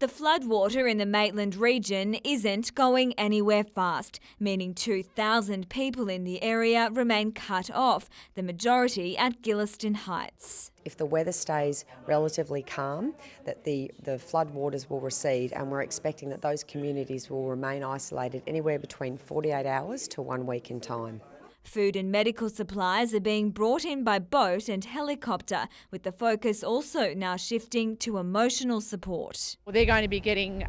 The floodwater in the Maitland region isn't going anywhere fast, meaning 2,000 people in the area remain cut off, the majority at Gilliston Heights. If the weather stays relatively calm, that the floodwaters will recede, and we're expecting that those communities will remain isolated anywhere between 48 hours to 1 week in time. Food and medical supplies are being brought in by boat and helicopter, with the focus also now shifting to emotional support. Well, they're going to be getting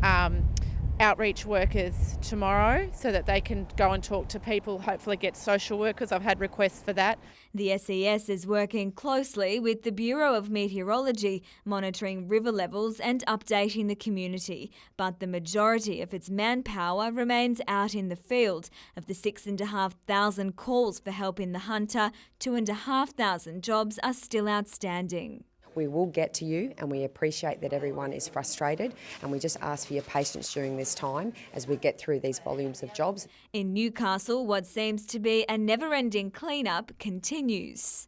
outreach workers tomorrow so that they can go and talk to people, hopefully get social workers. I've had requests for that. The SES is working closely with the Bureau of Meteorology, monitoring river levels and updating the community. But the majority of its manpower remains out in the field. Of the 6,500 calls for help in the Hunter, 2,500 jobs are still outstanding. We will get to you, and we appreciate that everyone is frustrated, and we just ask for your patience during this time as we get through these volumes of jobs. In Newcastle, what seems to be a never-ending clean-up continues.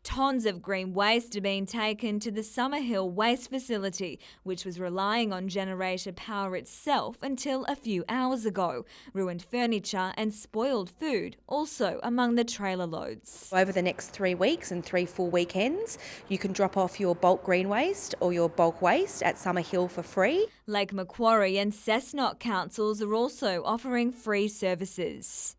Tons of green waste are being taken to the Summerhill waste facility, which was relying on generator power itself until a few hours ago. Ruined furniture and spoiled food also among the trailer loads. Over the next 3 weeks and 3 full weekends, you can drop off your bulk green waste or your bulk waste at Summerhill for free. Lake Macquarie and Cessnock councils are also offering free services.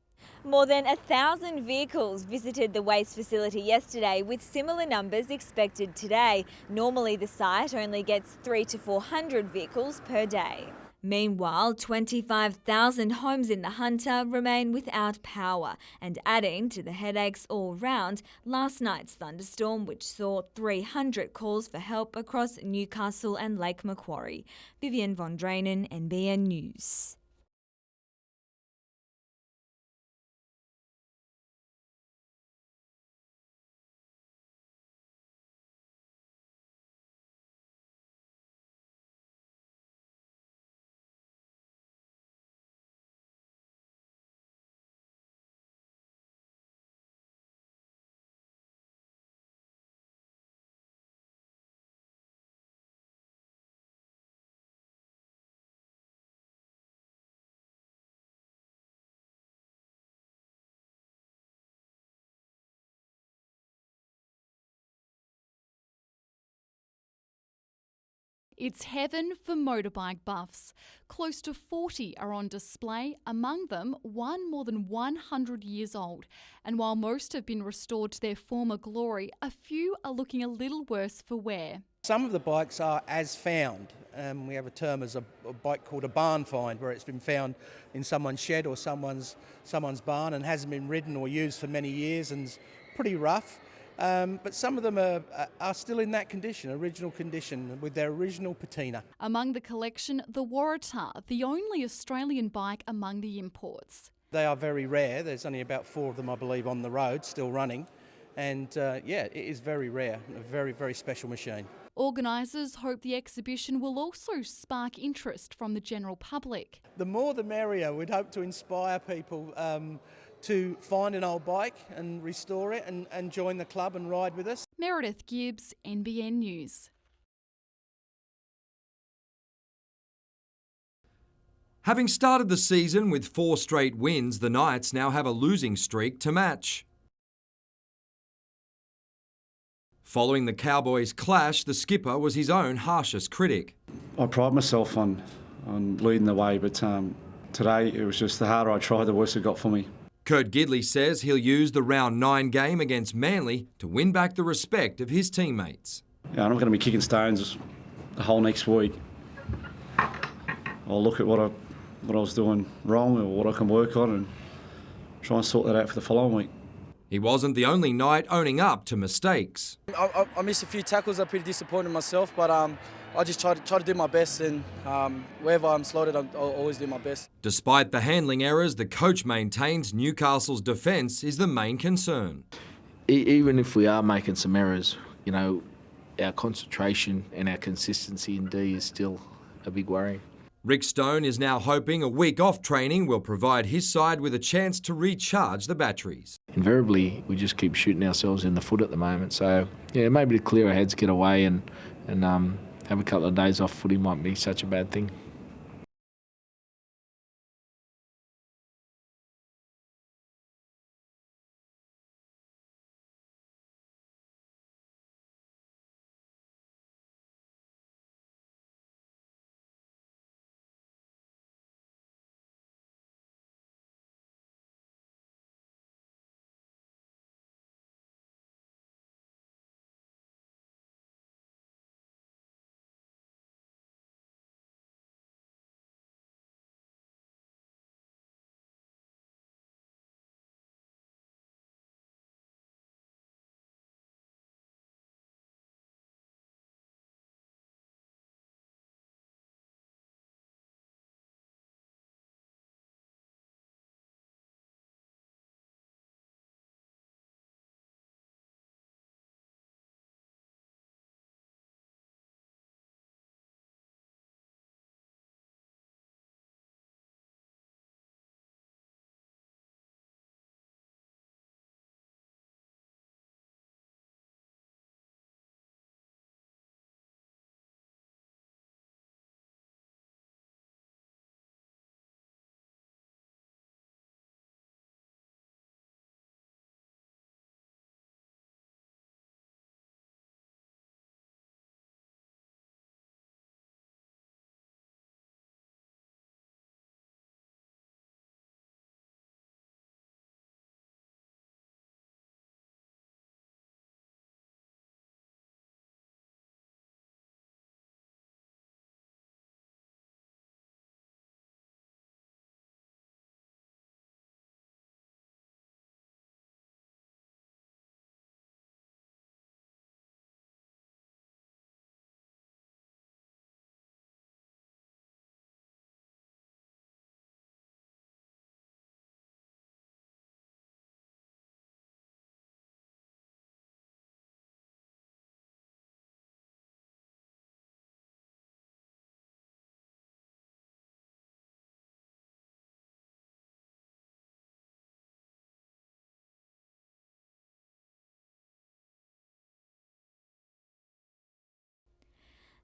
More than 1,000 vehicles visited the waste facility yesterday, with similar numbers expected today. Normally the site only gets 300 to 400 vehicles per day. Meanwhile, 25,000 homes in the Hunter remain without power, and adding to the headaches all round, last night's thunderstorm, which saw 300 calls for help across Newcastle and Lake Macquarie. Vivian von Drainen, NBN News. It's heaven for motorbike buffs. Close to 40 are on display, among them one more than 100 years old. And while most have been restored to their former glory, a few are looking a little worse for wear. Some of the bikes are as found. We have a term as a bike called a barn find, where it's been found in someone's shed or someone's barn and hasn't been ridden or used for many years and is pretty rough. But some of them are still in that condition, original condition, with their original patina. Among the collection, the Waratah, the only Australian bike among the imports. They are very rare. There's only about 4 of them, I believe, on the road, still running. And it is very rare, a very, very special machine. Organisers hope the exhibition will also spark interest from the general public. The more the merrier. We'd hope to inspire people to find an old bike and restore it and join the club and ride with us. Meredith Gibbs, NBN News. Having started the season with 4 straight wins, the Knights now have a losing streak to match. Following the Cowboys' clash, the skipper was his own harshest critic. I pride myself on leading the way, but today it was just the harder I tried, the worse it got for me. Kurt Gidley says he'll use the round 9 game against Manly to win back the respect of his teammates. Yeah, I'm not going to be kicking stones the whole next week. I'll look at what I was doing wrong or what I can work on and try and sort that out for the following week. He wasn't the only Knight owning up to mistakes. I missed a few tackles. I'm pretty disappointed in myself, but I just try to do my best, and wherever I'm slotted, I'll always do my best. Despite the handling errors, the coach maintains Newcastle's defence is the main concern. Even if we are making some errors, our concentration and our consistency in D is still a big worry. Rick Stone is now hoping a week off training will provide his side with a chance to recharge the batteries. Invariably, we just keep shooting ourselves in the foot at the moment. So, maybe to clear our heads, get away and have a couple of days off footy might be such a bad thing.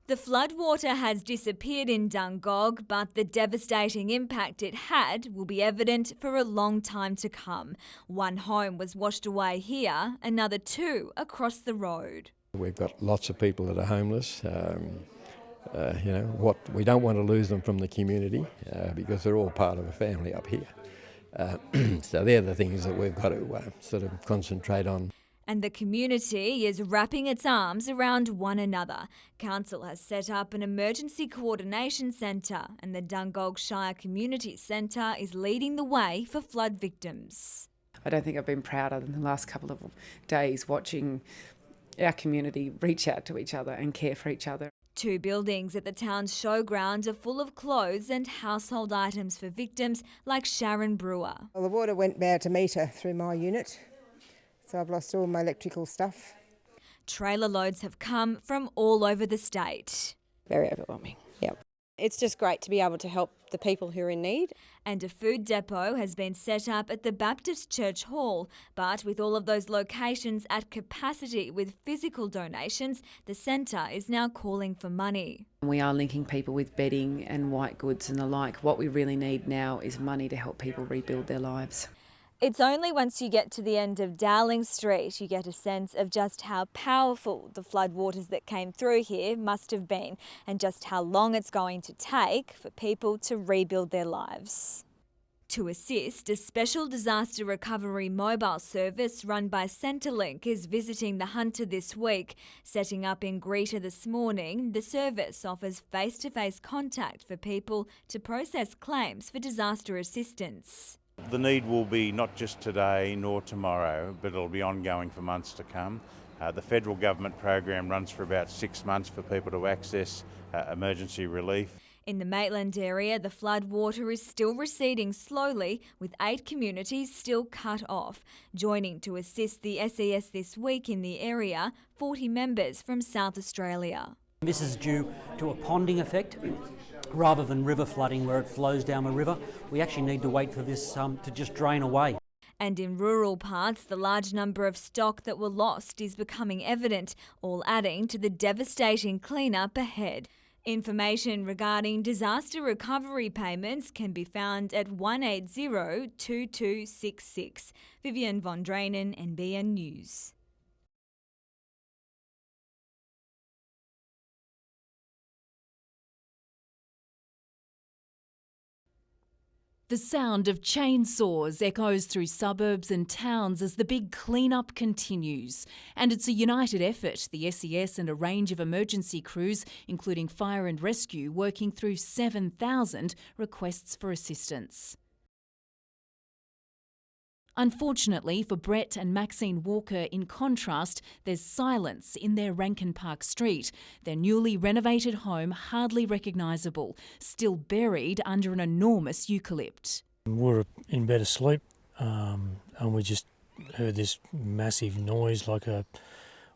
The floodwater has disappeared in Dungog, but the devastating impact it had will be evident for a long time to come. One home was washed away here, another 2 across the road. We've got lots of people that are homeless. We don't want to lose them from the community because they're all part of a family up here. So they're the things that we've got to sort of concentrate on. And the community is wrapping its arms around one another. Council has set up an emergency coordination centre, and the Dungog Shire Community Centre is leading the way for flood victims. I don't think I've been prouder than the last couple of days watching our community reach out to each other and care for each other. 2 buildings at the town's showground are full of clothes and household items for victims like Sharon Brewer. Well, the water went bare to metre through my unit. So I've lost all my electrical stuff. Trailer loads have come from all over the state. Very overwhelming, yep. It's just great to be able to help the people who are in need. And a food depot has been set up at the Baptist Church Hall. But with all of those locations at capacity with physical donations, the centre is now calling for money. We are linking people with bedding and white goods and the like. What we really need now is money to help people rebuild their lives. It's only once you get to the end of Dowling Street you get a sense of just how powerful the floodwaters that came through here must have been, and just how long it's going to take for people to rebuild their lives. To assist, a special disaster recovery mobile service run by Centrelink is visiting the Hunter this week. Setting up in Greta this morning, the service offers face-to-face contact for people to process claims for disaster assistance. The need will be not just today nor tomorrow, but it'll be ongoing for months to come. The federal government program runs for about 6 months for people to access emergency relief. In the Maitland area, the flood water is still receding slowly, with 8 communities still cut off. Joining to assist the SES this week in the area, 40 members from South Australia. This is due to a ponding effect. Rather than river flooding where it flows down the river, we actually need to wait for this to just drain away. And in rural parts, the large number of stock that were lost is becoming evident, all adding to the devastating clean-up ahead. Information regarding disaster recovery payments can be found at 180-2266. Vivian von Drainen, NBN News. The sound of chainsaws echoes through suburbs and towns as the big clean-up continues. And it's a united effort, the SES and a range of emergency crews, including fire and rescue, working through 7,000 requests for assistance. Unfortunately for Brett and Maxine Walker, in contrast, there's silence in their Rankin Park street. Their newly renovated home hardly recognisable, still buried under an enormous eucalypt. We were in bed asleep and we just heard this massive noise the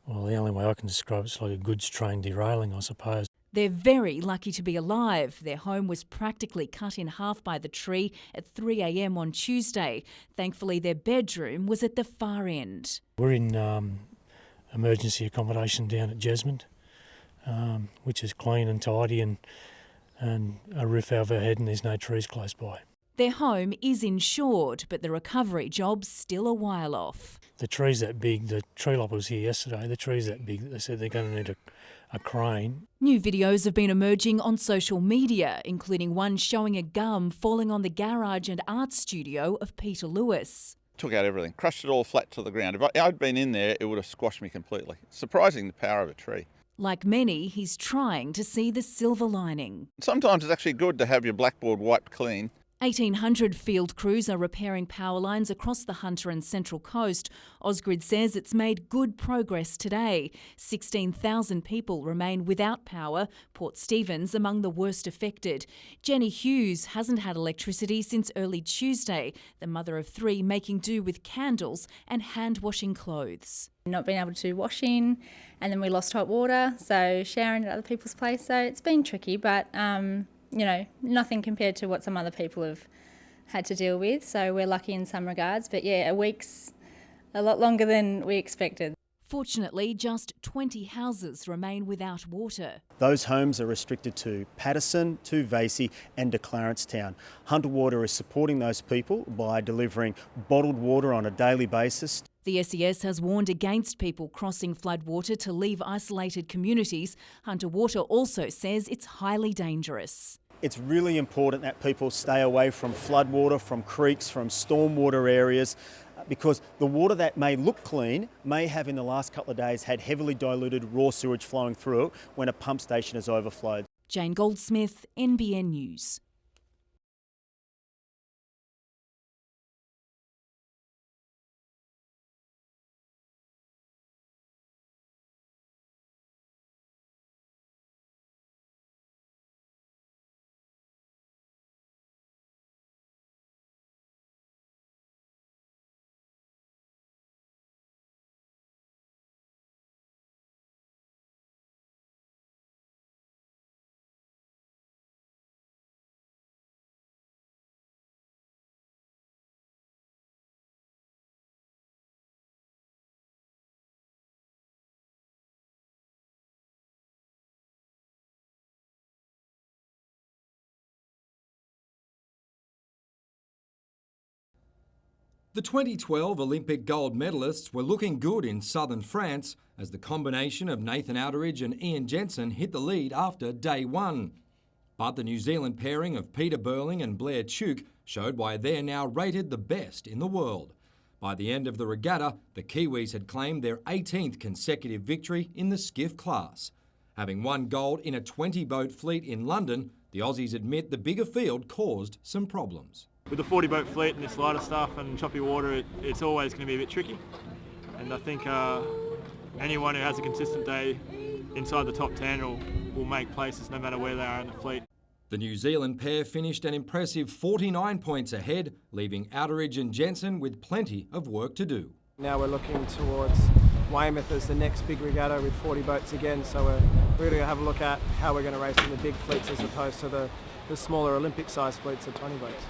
only way I can describe it's like a goods train derailing, I suppose. They're very lucky to be alive. Their home was practically cut in half by the tree at 3 a.m. on Tuesday. Thankfully, their bedroom was at the far end. We're in emergency accommodation down at Jesmond, which is clean and tidy and a roof over our head and there's no trees close by. Their home is insured, but the recovery job's still a while off. The tree's that big. The tree lopper was here yesterday. The tree's that big that they said they're going to need a crane. New videos have been emerging on social media, including one showing a gum falling on the garage and art studio of Peter Lewis. Took out everything, crushed it all flat to the ground. If I'd been in there, it would have squashed me completely. Surprising the power of a tree. Like many, he's trying to see the silver lining. Sometimes it's actually good to have your blackboard wiped clean. 1,800 field crews are repairing power lines across the Hunter and Central Coast. Ausgrid says it's made good progress today. 16,000 people remain without power, Port Stephens among the worst affected. Jenny Hughes hasn't had electricity since early Tuesday, the mother of 3 making do with candles and hand-washing clothes. Not being able to do washing, and then we lost hot water, so showering at other people's place. So it's been tricky, but nothing compared to what some other people have had to deal with. So we're lucky in some regards. But yeah, a week's a lot longer than we expected. Fortunately, just 20 houses remain without water. Those homes are restricted to Patterson, to Vasey and to Clarencetown. Hunter Water is supporting those people by delivering bottled water on a daily basis. The SES has warned against people crossing floodwater to leave isolated communities. Hunter Water also says it's highly dangerous. It's really important that people stay away from floodwater, from creeks, from stormwater areas, because the water that may look clean may have in the last couple of days had heavily diluted raw sewage flowing through it when a pump station has overflowed. Jane Goldsmith, NBN News. The 2012 Olympic gold medalists were looking good in southern France as the combination of Nathan Outteridge and Ian Jensen hit the lead after day one. But the New Zealand pairing of Peter Burling and Blair Tuke showed why they're now rated the best in the world. By the end of the regatta, the Kiwis had claimed their 18th consecutive victory in the skiff class. Having won gold in a 20-boat fleet in London, the Aussies admit the bigger field caused some problems. With the 40-boat fleet and this lighter stuff and choppy water, it's always going to be a bit tricky. And I think anyone who has a consistent day inside the top 10 will make places no matter where they are in the fleet. The New Zealand pair finished an impressive 49 points ahead, leaving Outteridge and Jensen with plenty of work to do. Now we're looking towards Weymouth as the next big regatta with 40 boats again, so we're really going to have a look at how we're going to race in the big fleets as opposed to the smaller Olympic-sized fleets of 20 boats.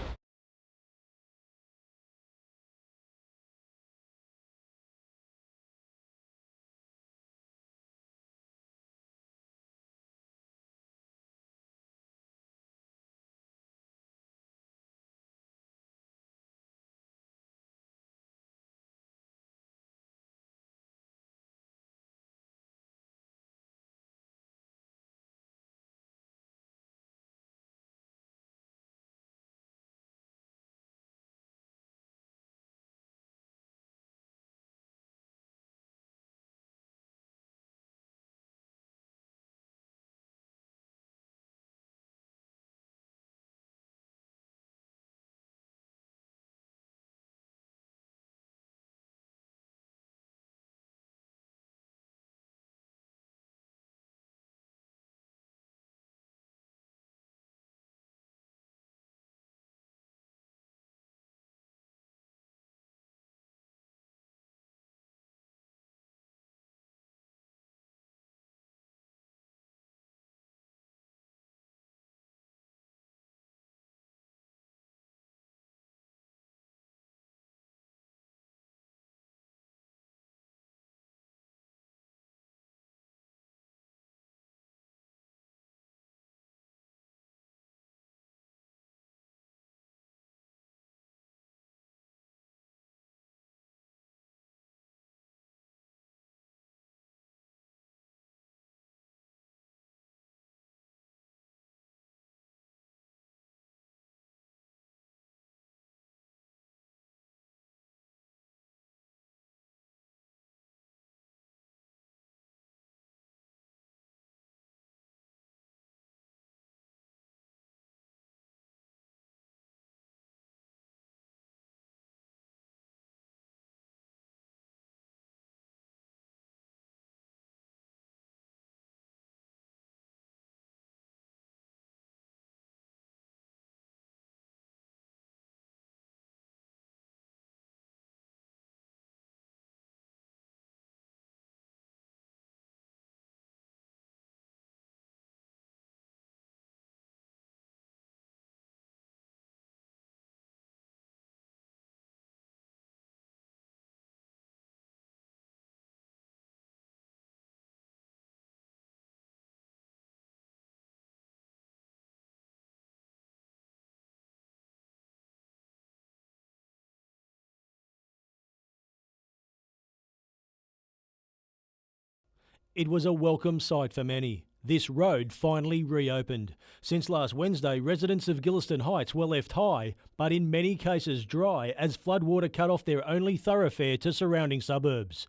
It was a welcome sight for many. This road finally reopened. Since last Wednesday, residents of Gillieston Heights were left high, but in many cases dry, as floodwater cut off their only thoroughfare to surrounding suburbs.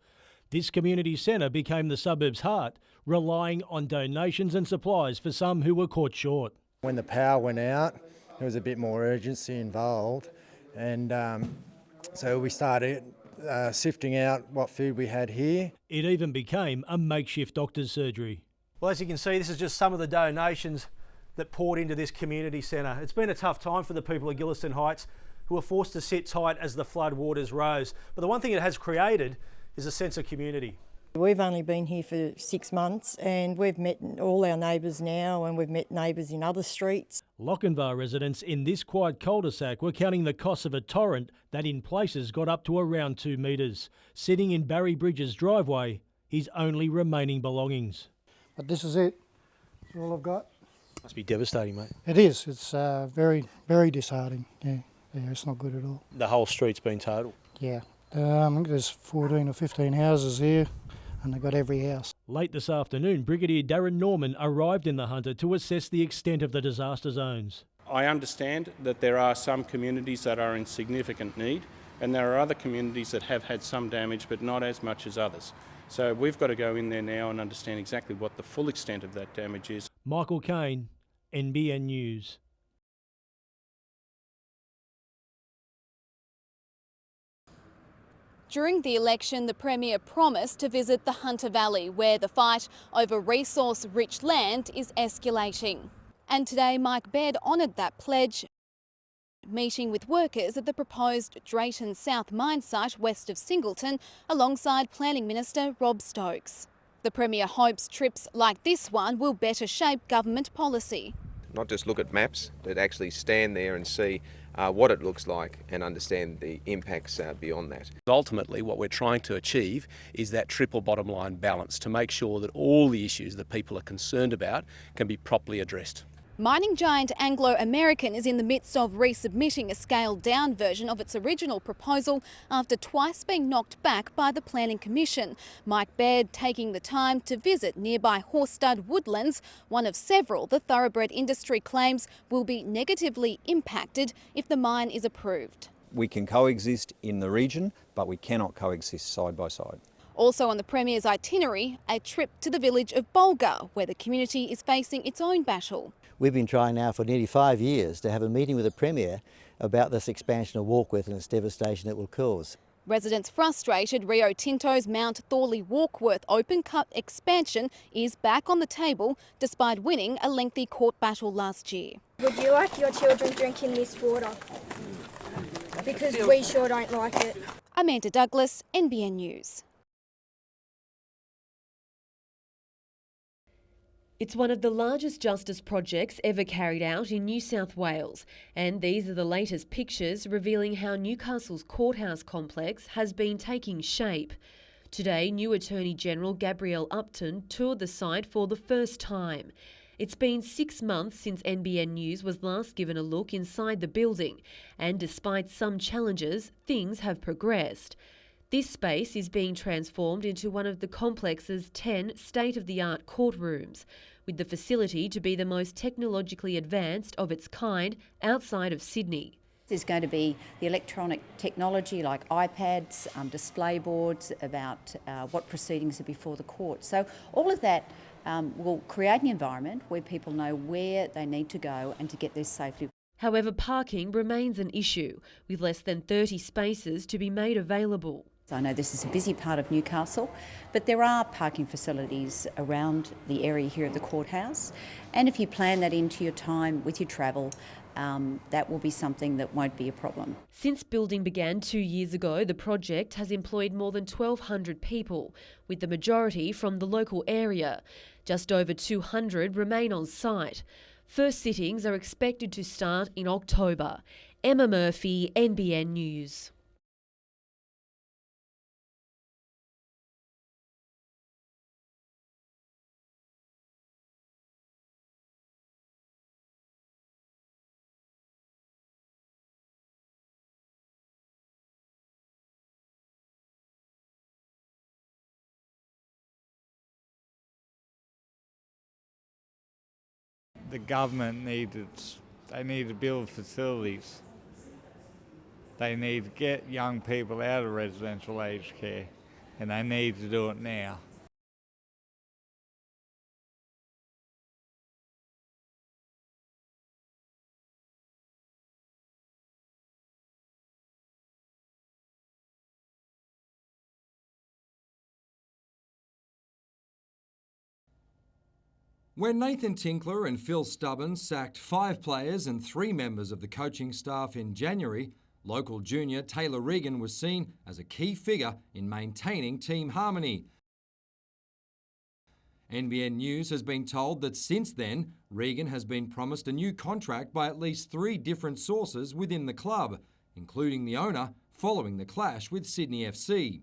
This community centre became the suburb's heart, relying on donations and supplies for some who were caught short. When the power went out, there was a bit more urgency involved, and so we started sifting out what food we had here. It even became a makeshift doctor's surgery. Well, as you can see, this is just some of the donations that poured into this community centre. It's been a tough time for the people of Gillieston Heights, who were forced to sit tight as the flood waters rose. But the one thing it has created is a sense of community. We've only been here for 6 months and we've met all our neighbours now, and we've met neighbours in other streets. Lochinvar residents in this quiet cul-de-sac were counting the costs of a torrent that in places got up to around 2 metres. Sitting in Barry Bridges' driveway, his only remaining belongings. But this is it. That's all I've got. Must be devastating, mate. It is. It's very, very disheartening. Yeah, it's not good at all. The whole street's been totaled. Yeah. I think there's 14 or 15 houses here, and they've got every house. Late this afternoon, Brigadier Darren Norman arrived in the Hunter to assess the extent of the disaster zones. I understand that there are some communities that are in significant need, and there are other communities that have had some damage but not as much as others. So we've got to go in there now and understand exactly what the full extent of that damage is. Michael Kane, NBN News. During the election, the Premier promised to visit the Hunter Valley, where the fight over resource-rich land is escalating. And today, Mike Baird honoured that pledge, meeting with workers at the proposed Drayton South mine site west of Singleton, alongside Planning Minister Rob Stokes. The Premier hopes trips like this one will better shape government policy. Not just look at maps, but actually stand there and see what it looks like and understand the impacts beyond that. Ultimately, what we're trying to achieve is that triple bottom line balance to make sure that all the issues that people are concerned about can be properly addressed. Mining giant Anglo American is in the midst of resubmitting a scaled-down version of its original proposal after twice being knocked back by the Planning Commission. Mike Baird taking the time to visit nearby Horsestud Woodlands, one of several the thoroughbred industry claims will be negatively impacted if the mine is approved. We can coexist in the region, but we cannot coexist side by side. Also on the Premier's itinerary, a trip to the village of Bulga, where the community is facing its own battle. We've been trying now for nearly 5 years to have a meeting with the Premier about this expansion of Warkworth and its devastation it will cause. Residents frustrated Rio Tinto's Mount Thorley Warkworth open cut expansion is back on the table despite winning a lengthy court battle last year. Would you like your children drinking this water? Because we sure don't like it. Amanda Douglas, NBN News. It's one of the largest justice projects ever carried out in New South Wales, and these are the latest pictures revealing how Newcastle's courthouse complex has been taking shape. Today, new Attorney General Gabrielle Upton toured the site for the first time. It's been 6 months since NBN News was last given a look inside the building, and despite some challenges, things have progressed. This space is being transformed into one of the complex's 10 state-of-the-art courtrooms, with the facility to be the most technologically advanced of its kind outside of Sydney. There's going to be the electronic technology like iPads, display boards about what proceedings are before the court. So all of that will create an environment where people know where they need to go and to get there safely. However, parking remains an issue, with less than 30 spaces to be made available. I know this is a busy part of Newcastle, but there are parking facilities around the area here at the courthouse, and if you plan that into your time with your travel, that will be something that won't be a problem. Since building began 2 years ago, the project has employed more than 1,200 people, with the majority from the local area. Just over 200 remain on site. First sittings are expected to start in October. Emma Murphy, NBN News. the government they need to build facilities. They need to get young people out of residential aged care, and they need to do it now. When Nathan Tinkler and Phil Stubbins sacked 5 players and 3 members of the coaching staff in January, local junior Taylor Regan was seen as a key figure in maintaining team harmony. NBN News has been told that since then, Regan has been promised a new contract by at least 3 different sources within the club, including the owner, following the clash with Sydney FC.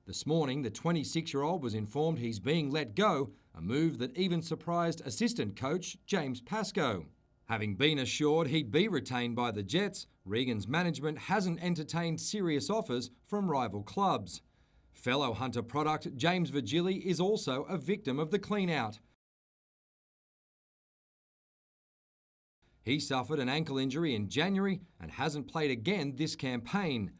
This morning, the 26-year-old was informed he's being let go, a move that even surprised assistant coach James Pascoe. Having been assured he'd be retained by the Jets, Regan's management hasn't entertained serious offers from rival clubs. Fellow Hunter product James Virgili is also a victim of the clean-out. He suffered an ankle injury in January and hasn't played again this campaign.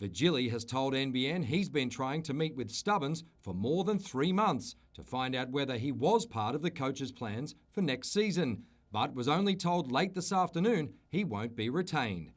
Virgili has told NBN he's been trying to meet with Stubbins for more than 3 months to find out whether he was part of the coach's plans for next season, but was only told late this afternoon he won't be retained.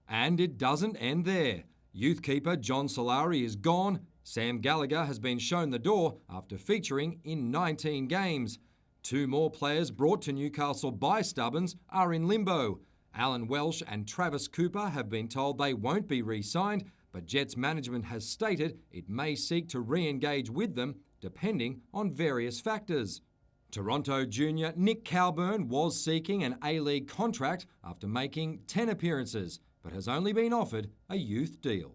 And it doesn't end there. Youth keeper John Solari is gone. Sam Gallagher has been shown the door after featuring in 19 games. 2 more players brought to Newcastle by Stubbins are in limbo. Alan Welsh and Travis Cooper have been told they won't be re-signed, but Jets management has stated it may seek to re-engage with them depending on various factors. Toronto junior Nick Calburn was seeking an A-League contract after making 10 appearances, but has only been offered a youth deal.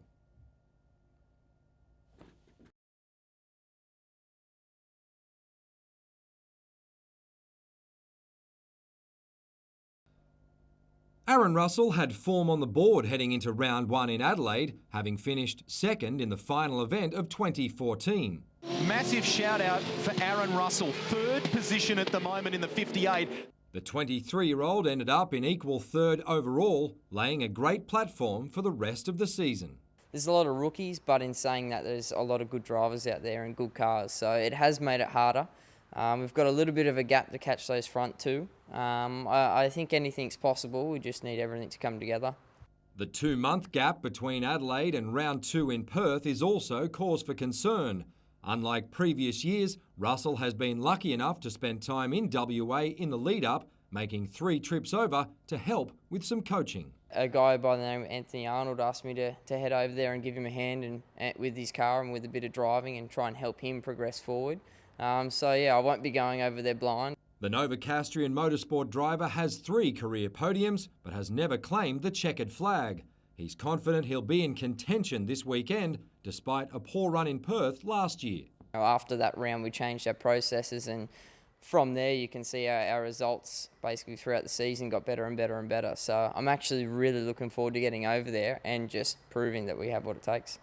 Aaron Russell had form on the board heading into round 1 in Adelaide, having finished second in the final event of 2014. Massive shout out for Aaron Russell, 3rd position at the moment in the 58. The 23-year-old ended up in equal 3rd overall, laying a great platform for the rest of the season. There's a lot of rookies, but in saying that, there's a lot of good drivers out there and good cars, so it has made it harder. We've got a little bit of a gap to catch those front 2. I think anything's possible, we just need everything to come together. The 2-month gap between Adelaide and round 2 in Perth is also cause for concern. Unlike previous years, Russell has been lucky enough to spend time in WA in the lead-up, making 3 trips over to help with some coaching. A guy by the name of Anthony Arnold asked me to head over there and give him a hand with his car and with a bit of driving and try and help him progress forward. So yeah, I won't be going over there blind. The Novocastrian motorsport driver has 3 career podiums, but has never claimed the checkered flag. He's confident he'll be in contention this weekend, despite a poor run in Perth last year. After that round, we changed our processes, and from there you can see our results basically throughout the season got better and better and better. So I'm actually really looking forward to getting over there and just proving that we have what it takes.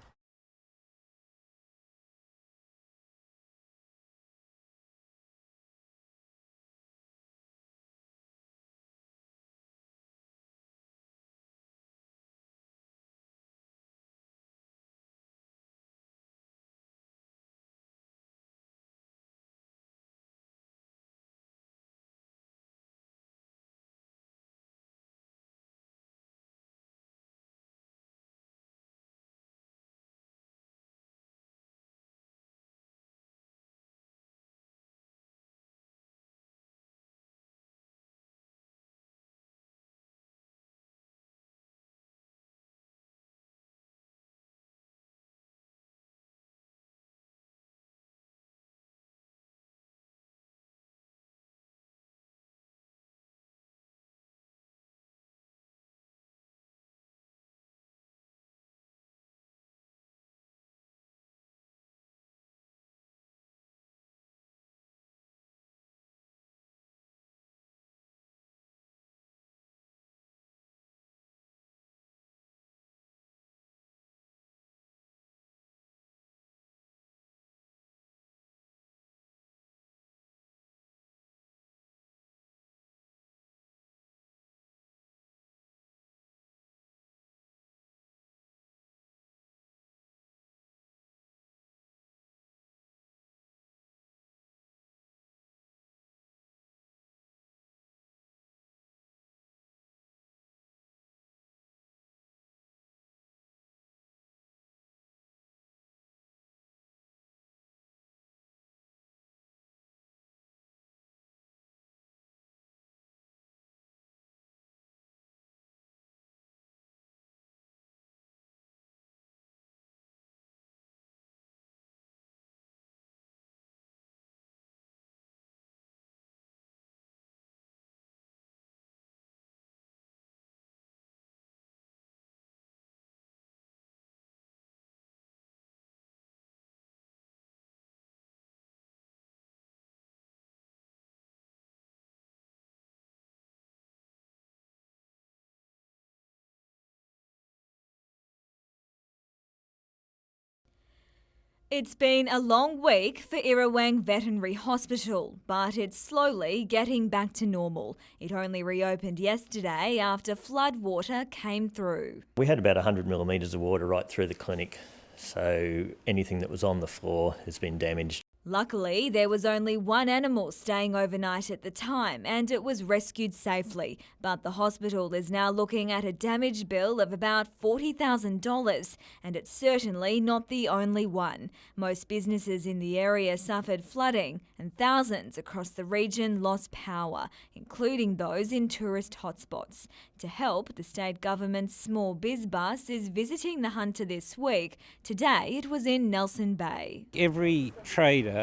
It's been a long week for Irrawang Veterinary Hospital, but it's slowly getting back to normal. It only reopened yesterday after floodwater came through. We had about 100 millimetres of water right through the clinic, so anything that was on the floor has been damaged. Luckily, there was only one animal staying overnight at the time and it was rescued safely. But the hospital is now looking at a damage bill of about $40,000 and it's certainly not the only one. Most businesses in the area suffered flooding and thousands across the region lost power, including those in tourist hotspots. To help, the state government's small biz bus is visiting the Hunter this week. Today it was in Nelson Bay. Every trader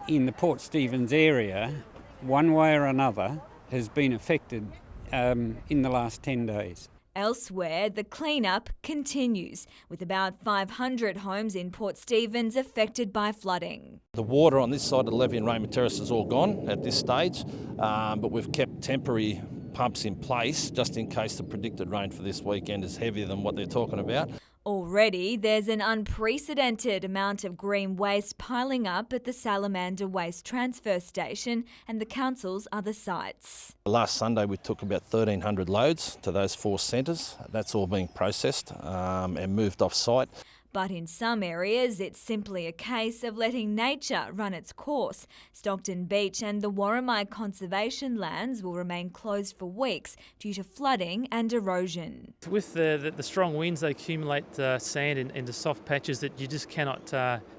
in the Port Stephens area, one way or another, has been affected in the last 10 days. Elsewhere, the clean-up continues, with about 500 homes in Port Stephens affected by flooding. The water on this side of the levee and Raymond Terrace is all gone at this stage, but we've kept temporary pumps in place just in case the predicted rain for this weekend is heavier than what they're talking about. Already, there's an unprecedented amount of green waste piling up at the Salamander Waste Transfer Station and the council's other sites. Last Sunday we took about 1,300 loads to those 4 centres. That's all being processed and moved off site. But in some areas, it's simply a case of letting nature run its course. Stockton Beach and the Warramai conservation lands will remain closed for weeks due to flooding and erosion. With the strong winds, they accumulate sand into soft patches that you just cannot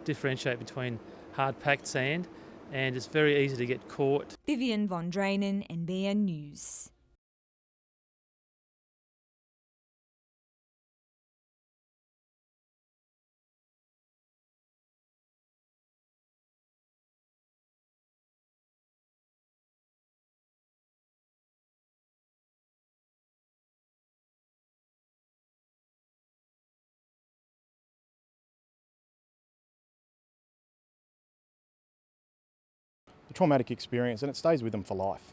differentiate between hard-packed sand, and it's very easy to get caught. Vivian von Drainen, NBN News. Traumatic experience, and it stays with them for life.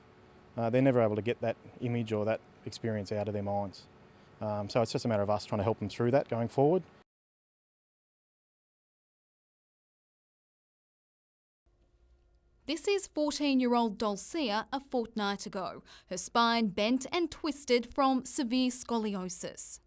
They're never able to get that image or that experience out of their minds. So it's just a matter of us trying to help them through that going forward. This is 14-year-old Dulcia a fortnight ago. Her spine bent and twisted from severe scoliosis.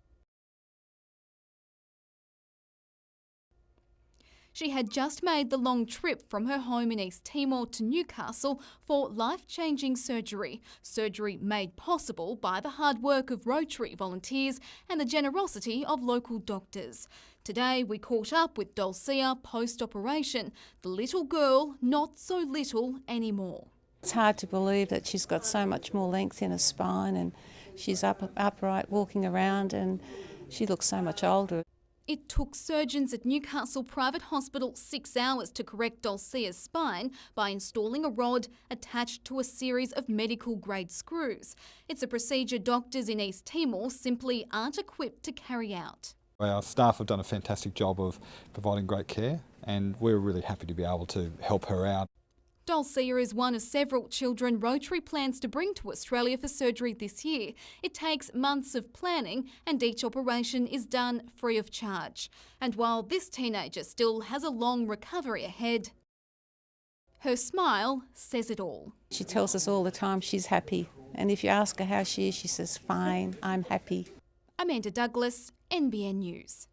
She had just made the long trip from her home in East Timor to Newcastle for life-changing surgery. Surgery made possible by the hard work of Rotary volunteers and the generosity of local doctors. Today we caught up with Dulcia post-operation, the little girl not so little anymore. It's hard to believe that she's got so much more length in her spine and she's upright walking around and she looks so much older. It took surgeons at Newcastle Private Hospital 6 hours to correct Dulcia's spine by installing a rod attached to a series of medical-grade screws. It's a procedure doctors in East Timor simply aren't equipped to carry out. Our staff have done a fantastic job of providing great care and we're really happy to be able to help her out. Dulcia is one of several children Rotary plans to bring to Australia for surgery this year. It takes months of planning and each operation is done free of charge. And while this teenager still has a long recovery ahead, her smile says it all. She tells us all the time she's happy, and if you ask her how she is, she says, "Fine, I'm happy." Amanda Douglas, NBN News.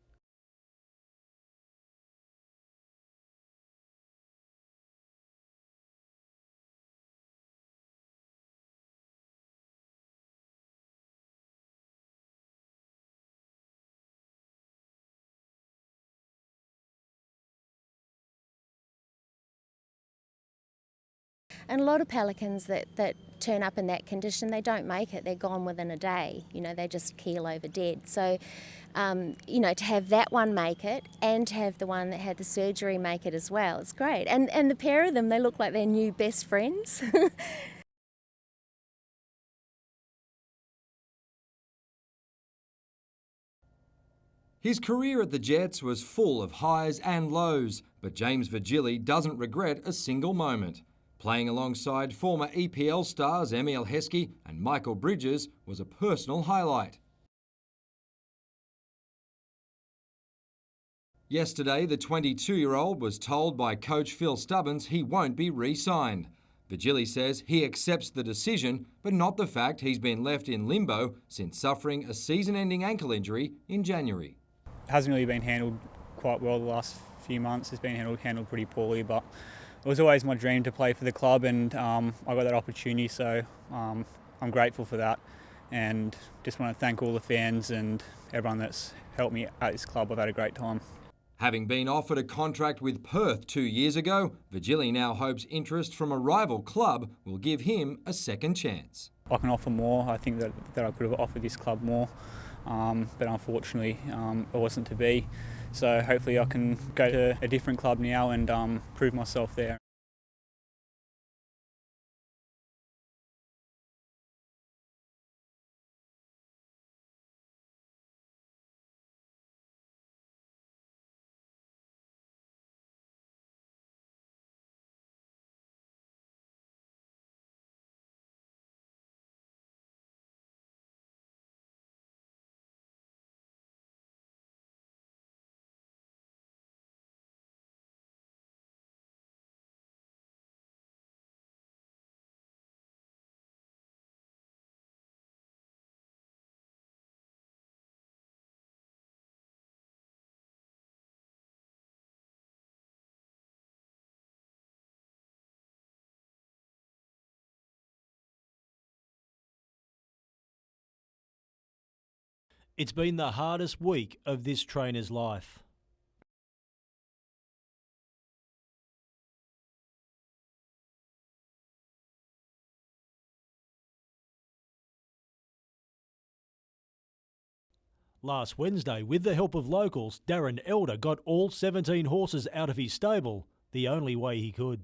And a lot of pelicans that turn up in that condition, they don't make it. They're gone within a day. You know, they just keel over dead. So, you know, to have that one make it and to have the one that had the surgery make it as well, it's great. And the pair of them, they look like they're new best friends. His career at the Jets was full of highs and lows, but James Virgili doesn't regret a single moment. Playing alongside former EPL stars Emile Heskey and Michael Bridges was a personal highlight. Yesterday, the 22-year-old was told by coach Phil Stubbins he won't be re-signed. Virgili says he accepts the decision, but not the fact he's been left in limbo since suffering a season-ending ankle injury in January. It hasn't really been handled quite well the last few months. It's been handled pretty poorly, but it was always my dream to play for the club, and I got that opportunity, so I'm grateful for that, and just want to thank all the fans and everyone that's helped me at this club. I've had a great time. Having been offered a contract with Perth 2 years ago, Virgili now hopes interest from a rival club will give him a second chance. I can offer more. I think that I could have offered this club more, but unfortunately it wasn't to be. So hopefully I can go to a different club now and prove myself there. It's been the hardest week of this trainer's life. Last Wednesday, with the help of locals, Darren Elder got all 17 horses out of his stable the only way he could.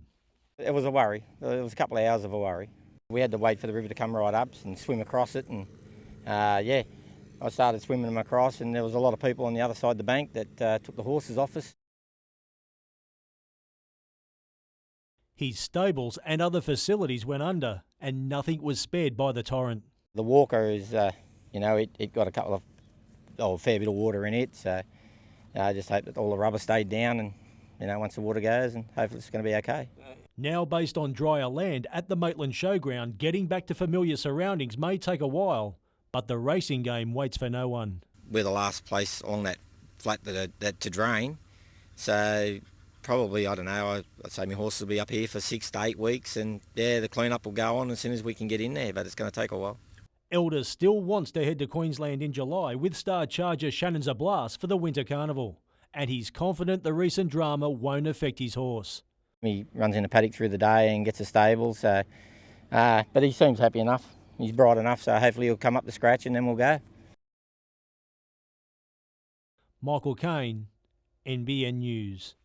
It was a worry. It was a couple of hours of a worry. We had to wait for the river to come right up and swim across it, and yeah, I started swimming them across, and there was a lot of people on the other side of the bank that took the horses off us. His stables and other facilities went under, and nothing was spared by the torrent. The walker is, it got a fair bit of water in it, so I just hope that all the rubber stayed down, and once the water goes, and hopefully it's going to be okay. Now based on drier land at the Maitland Showground, getting back to familiar surroundings may take a while, but the racing game waits for no one. We're the last place on that flat that to drain, so probably, I don't know, I'd say my horses will be up here for 6 to 8 weeks, and yeah, the clean-up will go on as soon as we can get in there, but it's going to take a while. Elder still wants to head to Queensland in July with star charger Shannon Zablas for the Winter Carnival, and he's confident the recent drama won't affect his horse. He runs in a paddock through the day and gets a stable, so but he seems happy enough. He's bright enough, so hopefully he'll come up to scratch and then we'll go. Michael Kane, NBN News.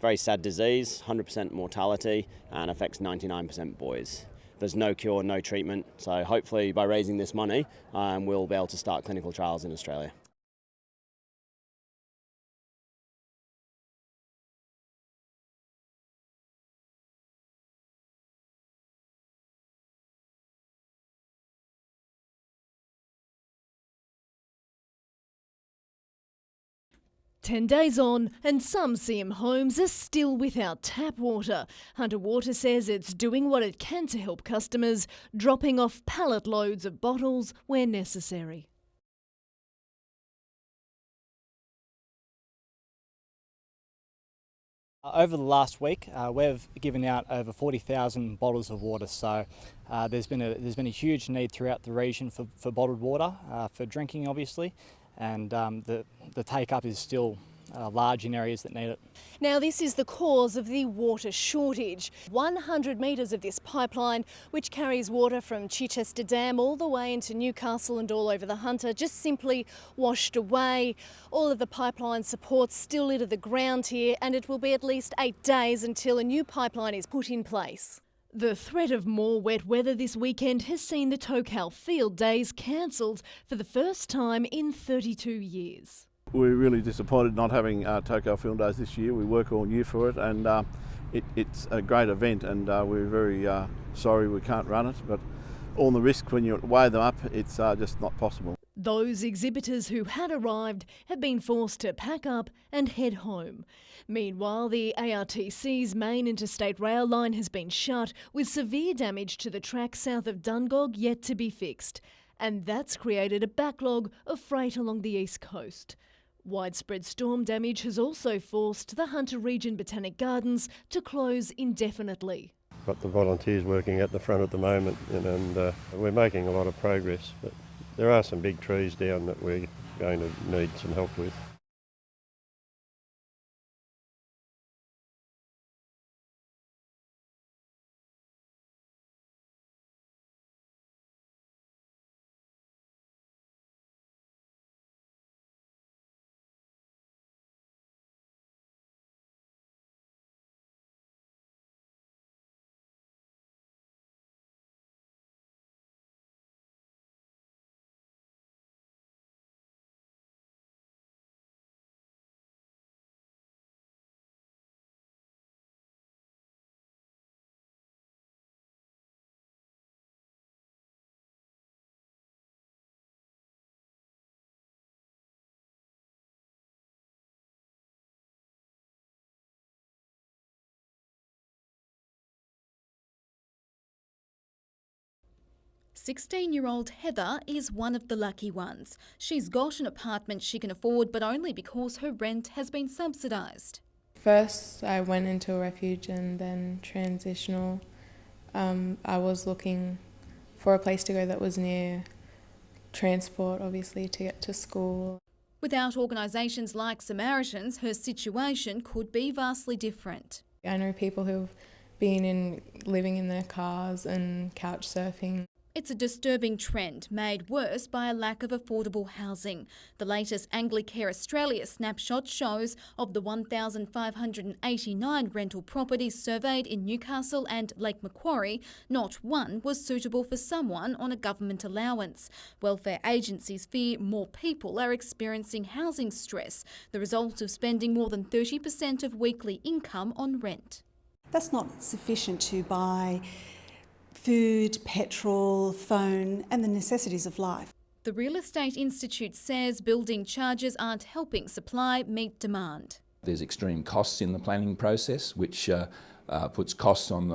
Very sad disease, 100% mortality, and affects 99% boys. There's no cure, no treatment, so hopefully by raising this money, we'll be able to start clinical trials in Australia. 10 days on, and some CM homes are still without tap water. Hunter Water says it's doing what it can to help customers, dropping off pallet loads of bottles where necessary. Over the last week, we've given out over 40,000 bottles of water. So there's been a huge need throughout the region for bottled water for drinking, obviously, and the take up is still large in areas that need it. Now, this is the cause of the water shortage. 100 metres of this pipeline, which carries water from Chichester Dam all the way into Newcastle and all over the Hunter, just simply washed away. All of the pipeline support still litter the ground here, and it will be at least 8 days until a new pipeline is put in place. The threat of more wet weather this weekend has seen the Tocal Field Days cancelled for the first time in 32 years. We're really disappointed not having Tocal Film Days this year. We work all year for it, and it's a great event, and we're very sorry we can't run it, but all the risk when you weigh them up, it's just not possible. Those exhibitors who had arrived have been forced to pack up and head home. Meanwhile, the ARTC's main interstate rail line has been shut, with severe damage to the track south of Dungog yet to be fixed. And that's created a backlog of freight along the east coast. Widespread storm damage has also forced the Hunter Region Botanic Gardens to close indefinitely. Got the volunteers working at the front at the moment, and we're making a lot of progress, but there are some big trees down that we're going to need some help with. "16-year-old Heather is one of the lucky ones. She's got an apartment she can afford, but only because her rent has been subsidised. First, I went into a refuge and then transitional. I was looking for a place to go that was near transport, obviously, to get to school. Without organisations like Samaritans, her situation could be vastly different. I know people who've been living in their cars and couch surfing. It's a disturbing trend made worse by a lack of affordable housing. The latest Anglicare Australia snapshot shows of the 1,589 rental properties surveyed in Newcastle and Lake Macquarie, not one was suitable for someone on a government allowance. Welfare agencies fear more people are experiencing housing stress, the result of spending more than 30% of weekly income on rent. That's not sufficient to buy food, petrol, phone and the necessities of life. The Real Estate Institute says building charges aren't helping supply meet demand. There's extreme costs in the planning process, which puts costs on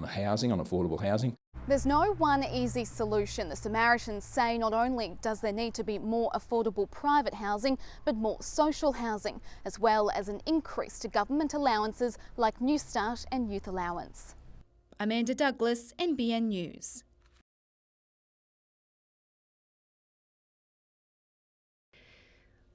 housing, on affordable housing. There's no one easy solution. The Samaritans say not only does there need to be more affordable private housing, but more social housing, as well as an increase to government allowances like New Start and Youth Allowance. Amanda Douglas, NBN News.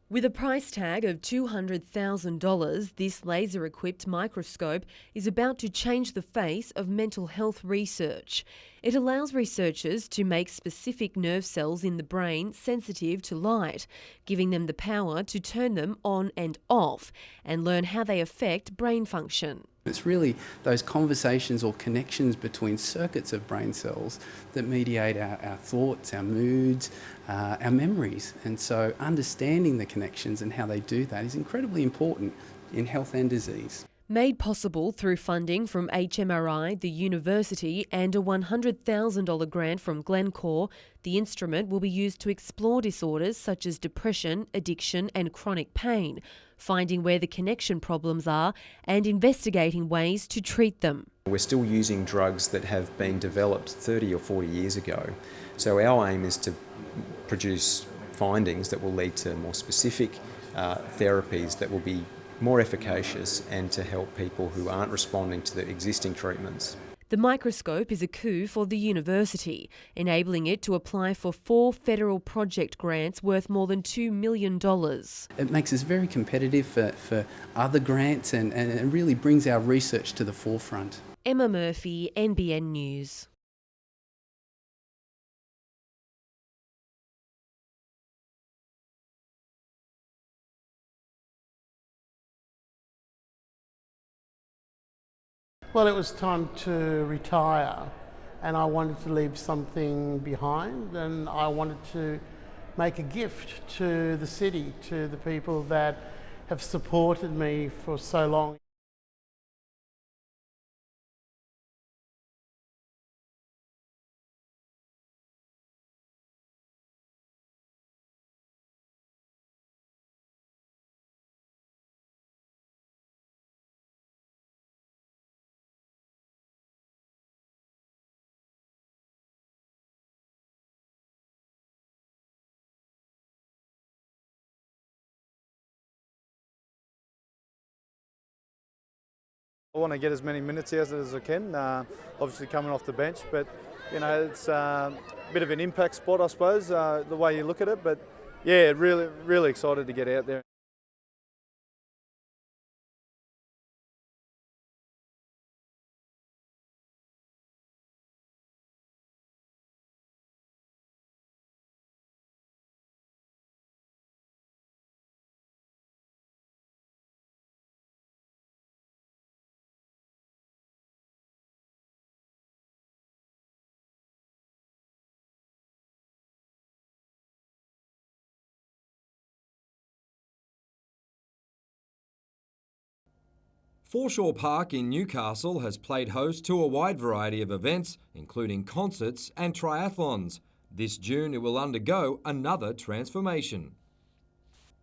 With a price tag of $200,000, this laser-equipped microscope is about to change the face of mental health research. It allows researchers to make specific nerve cells in the brain sensitive to light, giving them the power to turn them on and off and learn how they affect brain function. It's really those conversations or connections between circuits of brain cells that mediate our thoughts, our moods, our memories. And so understanding the connections and how they do that is incredibly important in health and disease. Made possible through funding from HMRI, the university, and a $100,000 grant from Glencore, the instrument will be used to explore disorders such as depression, addiction, and chronic pain, finding where the connection problems are and investigating ways to treat them. We're still using drugs that have been developed 30 or 40 years ago, so our aim is to produce findings that will lead to more specific therapies that will be more efficacious and to help people who aren't responding to the existing treatments. The microscope is a coup for the university, enabling it to apply for 4 federal project grants worth more than $2 million. It makes us very competitive for other grants and it really brings our research to the forefront. Emma Murphy, NBN News. Well, it was time to retire and I wanted to leave something behind, and I wanted to make a gift to the city, to the people that have supported me for so long. I want to get as many minutes out as I can, obviously coming off the bench, but you know, it's a bit of an impact spot, I suppose, the way you look at it, but yeah, really excited to get out there. Foreshore Park in Newcastle has played host to a wide variety of events, including concerts and triathlons. This June it will undergo another transformation.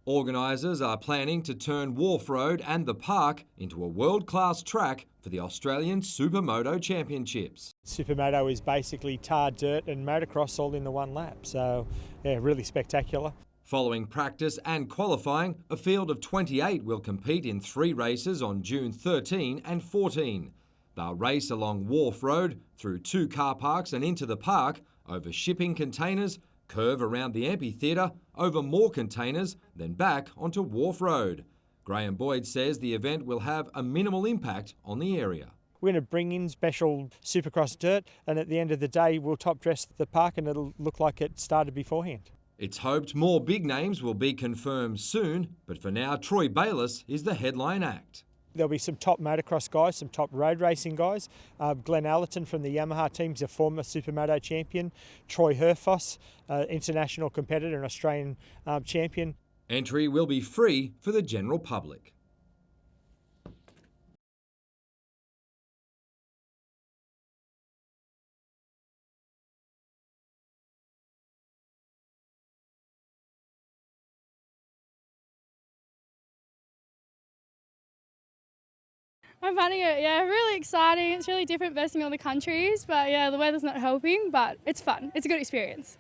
Organisers are planning to turn Wharf Road and the park into a world-class track for the Australian Supermoto Championships. Supermoto is basically tar, dirt and motocross all in the one lap, so yeah, really spectacular. Following practice and qualifying, a field of 28 will compete in 3 races on June 13 and 14. They'll race along Wharf Road, through 2 car parks and into the park, over shipping containers, curve around the amphitheatre, over more containers, then back onto Wharf Road. Graham Boyd says the event will have a minimal impact on the area. We're going to bring in special Supercross dirt, and at the end of the day we'll top dress the park and it'll look like it started beforehand. It's hoped more big names will be confirmed soon, but for now Troy Bayliss is the headline act. There'll be some top motocross guys, some top road racing guys. Glenn Allerton from the Yamaha team is a former Supermoto champion. Troy Herfoss, international competitor and Australian champion. Entry will be free for the general public. I'm finding it, really exciting. It's really different versing all the countries, but yeah, the weather's not helping, but it's fun. It's a good experience.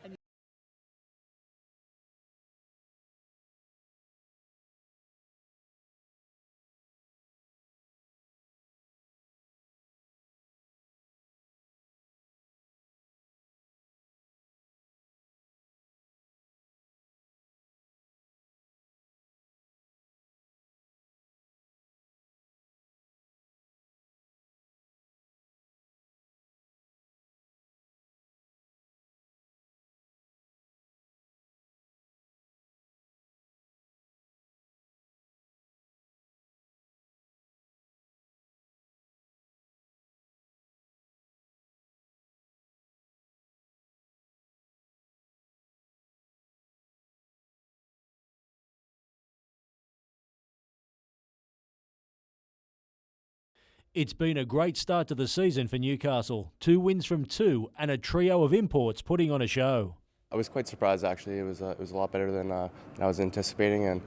It's been a great start to the season for Newcastle. 2 wins from 2 and a trio of imports putting on a show. I was quite surprised actually. It was a lot better than I was anticipating, and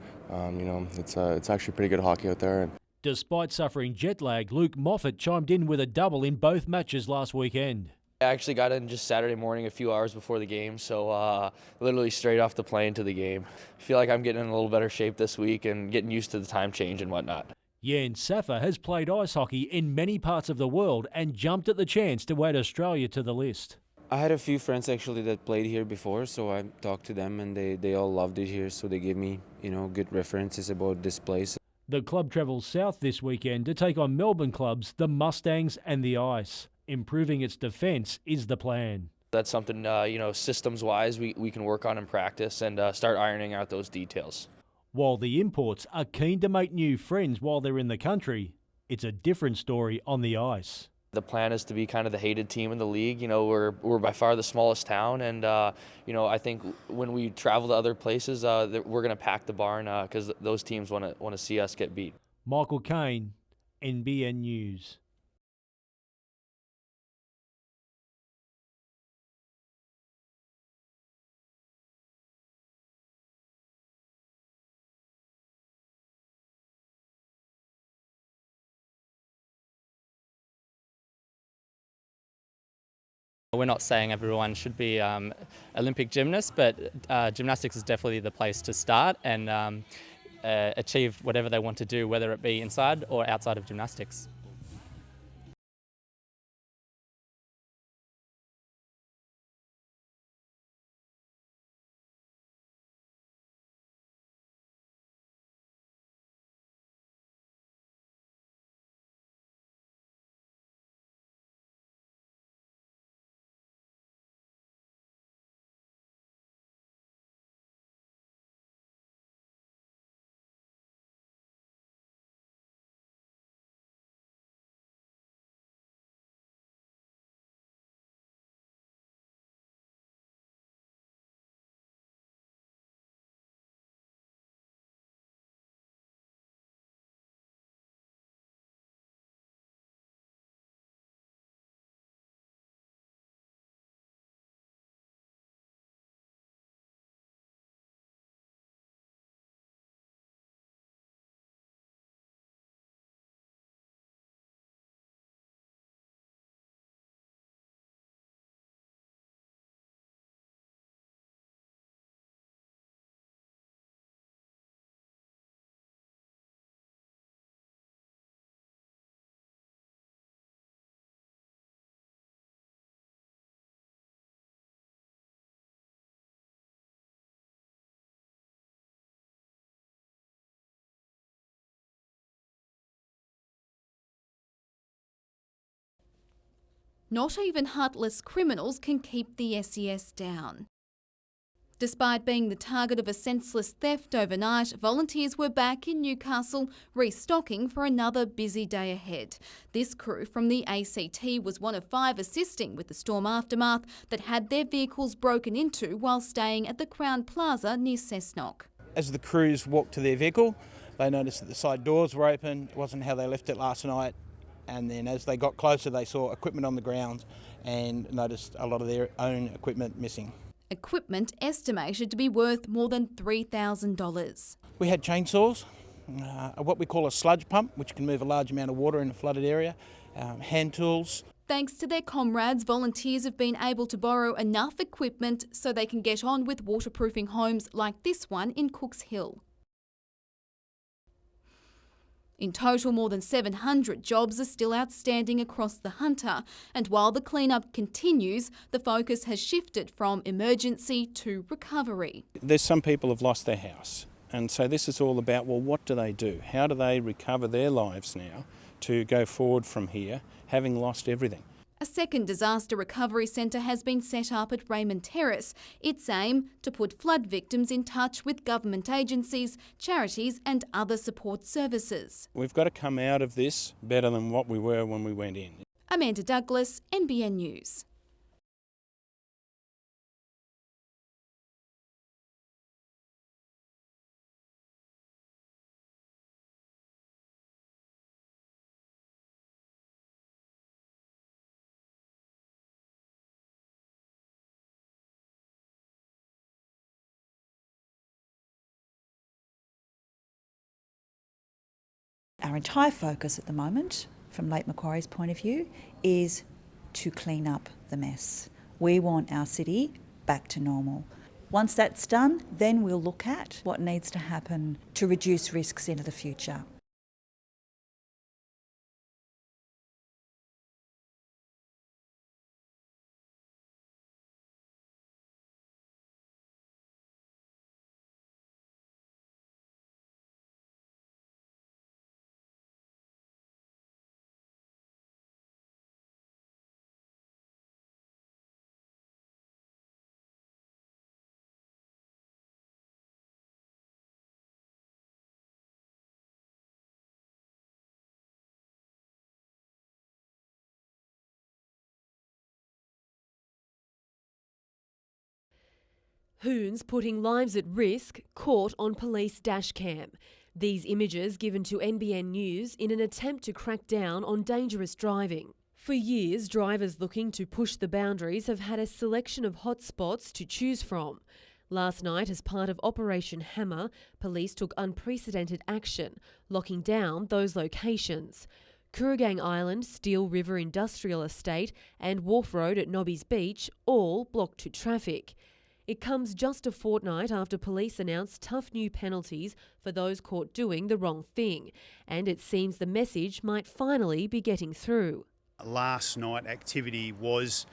it's actually pretty good hockey out there. Despite suffering jet lag, Luke Moffat chimed in with a double in both matches last weekend. I actually got in just Saturday morning, a few hours before the game, so literally straight off the plane to the game. I feel like I'm getting in a little better shape this week and getting used to the time change and whatnot. Jan Safa has played ice hockey in many parts of the world and jumped at the chance to add Australia to the list. I had a few friends actually that played here before, so I talked to them and they all loved it here, so they gave me, good references about this place. The club travels south this weekend to take on Melbourne clubs, the Mustangs and the Ice. Improving its defence is the plan. That's something, systems-wise we can work on in practice and start ironing out those details. While the imports are keen to make new friends while they're in the country, it's a different story on the ice. The plan is to be kind of the hated team in the league. We're by far the smallest town, and I think when we travel to other places, we're going to pack the barn because those teams want to see us get beat. Michael Kane, NBN News. We're not saying everyone should be Olympic gymnasts, but gymnastics is definitely the place to start and achieve whatever they want to do, whether it be inside or outside of gymnastics. Not even heartless criminals can keep the SES down. Despite being the target of a senseless theft overnight, volunteers were back in Newcastle restocking for another busy day ahead. This crew from the ACT was one of 5 assisting with the storm aftermath that had their vehicles broken into while staying at the Crown Plaza near Cessnock. As the crews walked to their vehicle, they noticed that the side doors were open. It wasn't how they left it last night. And then as they got closer, they saw equipment on the ground and noticed a lot of their own equipment missing. Equipment estimated to be worth more than $3,000. We had chainsaws, what we call a sludge pump, which can move a large amount of water in a flooded area, hand tools. Thanks to their comrades, volunteers have been able to borrow enough equipment so they can get on with waterproofing homes like this one in Cooks Hill. In total, more than 700 jobs are still outstanding across the Hunter, and while the clean-up continues, the focus has shifted from emergency to recovery. There's some people have lost their house, and so this is all about, well, what do they do? How do they recover their lives now to go forward from here, having lost everything? A second disaster recovery centre has been set up at Raymond Terrace. Its aim to put flood victims in touch with government agencies, charities and other support services. We've got to come out of this better than what we were when we went in. Amanda Douglas, NBN News. Our entire focus at the moment, from Lake Macquarie's point of view, is to clean up the mess. We want our city back to normal. Once that's done, then we'll look at what needs to happen to reduce risks into the future. Hoons putting lives at risk, caught on police dash cam. These images given to NBN News in an attempt to crack down on dangerous driving. For years, drivers looking to push the boundaries have had a selection of hotspots to choose from. Last night, as part of Operation Hammer, police took unprecedented action, locking down those locations. Kooragang Island, Steel River Industrial Estate and Wharf Road at Nobby's Beach all blocked to traffic. It comes just a fortnight after police announced tough new penalties for those caught doing the wrong thing, and it seems the message might finally be getting through. Last night activity was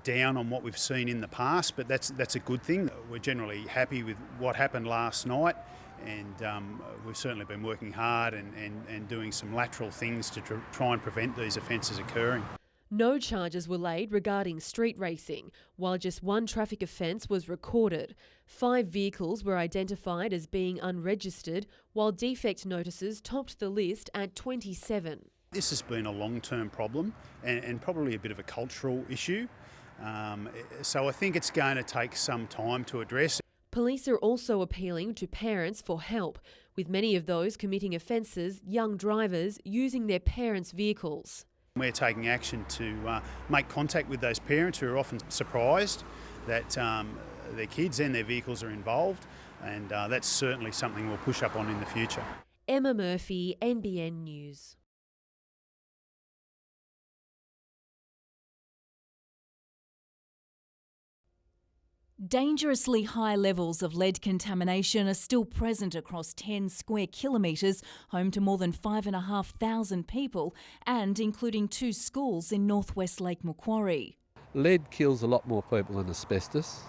down on what we've seen in the past, but that's a good thing. We're generally happy with what happened last night, and we've certainly been working hard and doing some lateral things to try and prevent these offences occurring. No charges were laid regarding street racing, while just one traffic offence was recorded. 5 vehicles were identified as being unregistered, while defect notices topped the list at 27. This has been a long-term problem and probably a bit of a cultural issue, so I think it's going to take some time to address. Police are also appealing to parents for help, with many of those committing offences young drivers using their parents' vehicles. We're taking action to make contact with those parents who are often surprised that their kids and their vehicles are involved, and that's certainly something we'll push up on in the future. Emma Murphy, NBN News. Dangerously high levels of lead contamination are still present across 10 square kilometres, home to more than 5,500 people and including 2 schools in northwest Lake Macquarie. Lead kills a lot more people than asbestos.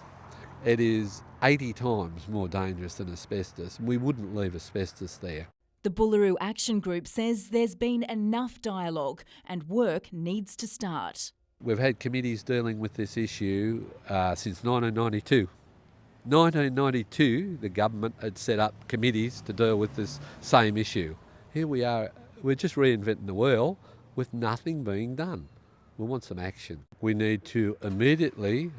It is 80 times more dangerous than asbestos. We wouldn't leave asbestos there. The Bullaroo Action Group says there's been enough dialogue and work needs to start. We've had committees dealing with this issue since 1992. 1992, the government had set up committees to deal with this same issue. Here we are, we're just reinventing the wheel with nothing being done. We want some action. We need to immediately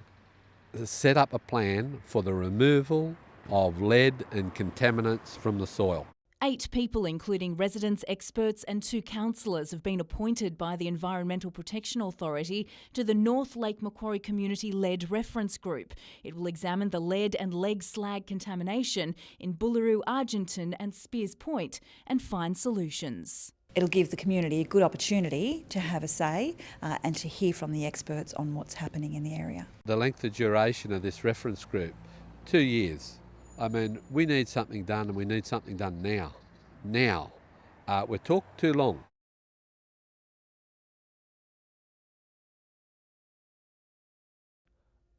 set up a plan for the removal of lead and contaminants from the soil. 8 people, including residents, experts and 2 councillors, have been appointed by the Environmental Protection Authority to the North Lake Macquarie Community Lead Reference Group. It will examine the lead and leg slag contamination in Bullaroo, Argenton and Spears Point and find solutions. It'll give the community a good opportunity to have a say and to hear from the experts on what's happening in the area. The length of duration of this reference group, 2 years. I mean, we need something done and we need something done now. Now. We've talked too long.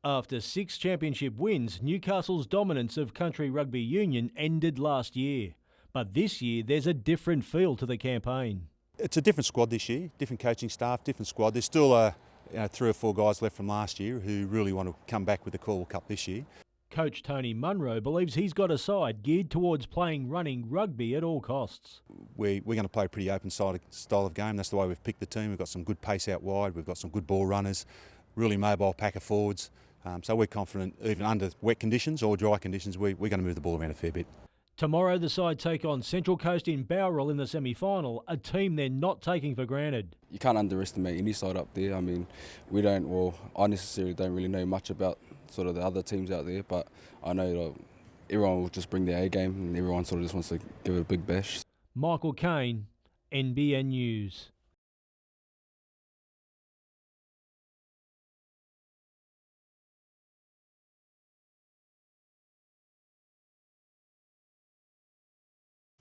After 6 championship wins, Newcastle's dominance of country rugby union ended last year. But this year, there's a different feel to the campaign. It's a different squad this year, different coaching staff, different squad. There's still 3 or 4 guys left from last year who really want to come back with the Coral Cup this year. Coach Tony Munro believes he's got a side geared towards playing running rugby at all costs. We're going to play a pretty open style of game. That's the way we've picked the team. We've got some good pace out wide. We've got some good ball runners, really mobile pack of forwards. So we're confident, even under wet conditions or dry conditions, we're going to move the ball around a fair bit. Tomorrow the side take on Central Coast in Bowral in the semi-final, a team they're not taking for granted. You can't underestimate any side up there. I mean, I necessarily don't really know much about sort of the other teams out there, but I know that everyone will just bring their A game and everyone sort of just wants to give it a big bash. Michael Kane, NBN News.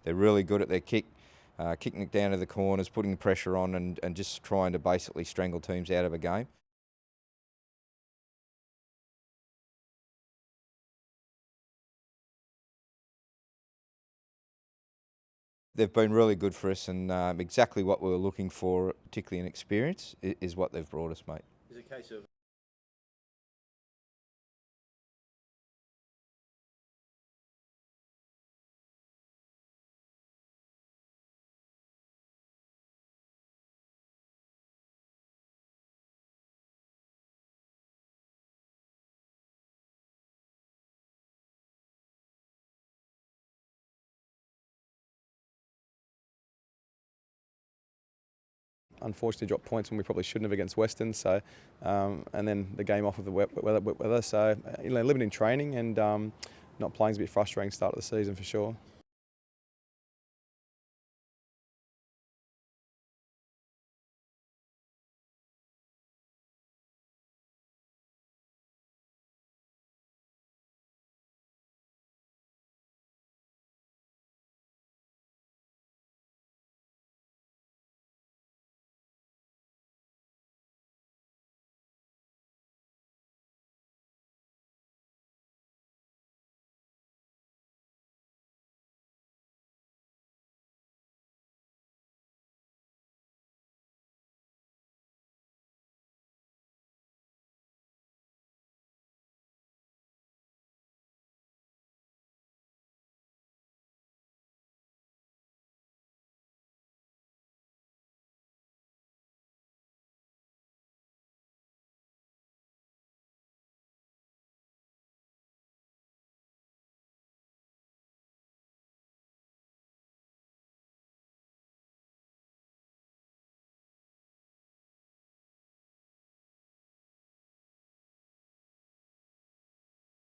They're really good at their kick, kicking it down to the corners, putting the pressure on and just trying to basically strangle teams out of a game. They've been really good for us, and exactly what we were looking for, particularly in experience, is what they've brought us, mate. Is it a case of unfortunately dropped points when we probably shouldn't have against Western, so and then the game off of the weather. So limiting training and not playing is a bit frustrating start of the season for sure.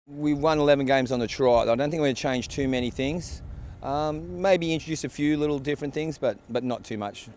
We won 11 games on the trot. I don't think we're going to change too many things. Maybe introduce a few little different things, but not too much.